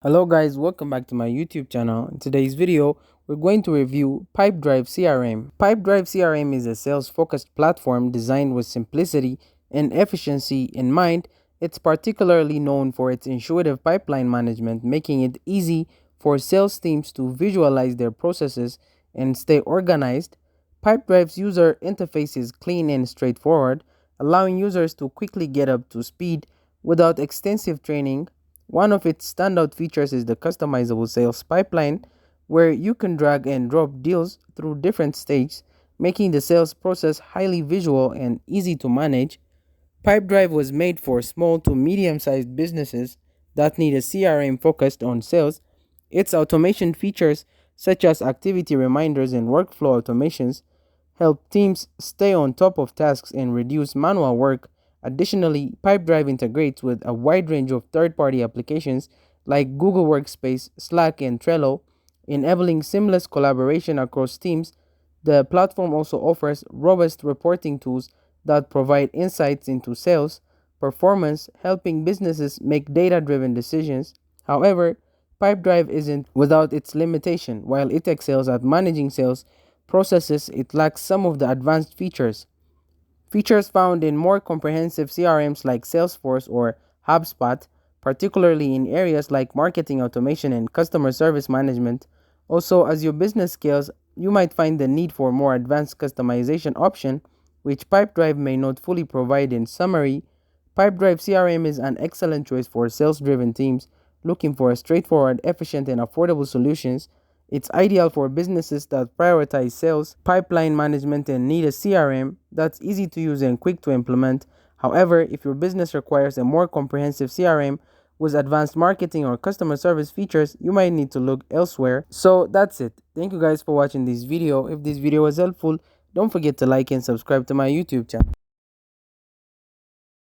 Hello guys, welcome back to my YouTube channel. In today's video, we're going to review PipeDrive CRM. PipeDrive CRM is a sales-focused platform designed with simplicity and efficiency in mind. It's particularly known for its intuitive pipeline management, making it easy for sales teams to visualize their processes and stay organized. PipeDrive's user interface is clean and straightforward, allowing users to quickly get up to speed without extensive training. One of its standout features is the customizable sales pipeline, where you can drag and drop deals through different stages, making the sales process highly visual and easy to manage. PipeDrive was made for small to medium sized businesses that need a CRM focused on sales. Its automation features, such as activity reminders and workflow automations, help teams stay on top of tasks and reduce manual work. Additionally, PipeDrive integrates with a wide range of third party applications like Google Workspace, Slack, and Trello, enabling seamless collaboration across teams. The platform also offers robust reporting tools that provide insights into sales performance, helping businesses make data driven decisions. However, PipeDrive isn't without its limitation. While it excels at managing sales processes, it lacks some of the advanced features. Features found in more comprehensive CRMs like Salesforce or HubSpot, particularly in areas like marketing automation and customer service management. Also, as your business scales, you might find the need for more advanced customization option, which PipeDrive may not fully provide. In summary, PipeDrive CRM is an excellent choice for sales-driven teams looking for a straightforward, efficient, and affordable solutions. It's ideal for businesses that prioritize sales, pipeline management, and need a CRM that's easy to use and quick to implement. However, if your business requires a more comprehensive CRM with advanced marketing or customer service features, you might need to look elsewhere. So that's it. Thank you guys for watching this video. If this video was helpful, don't forget to like and subscribe to my YouTube channel.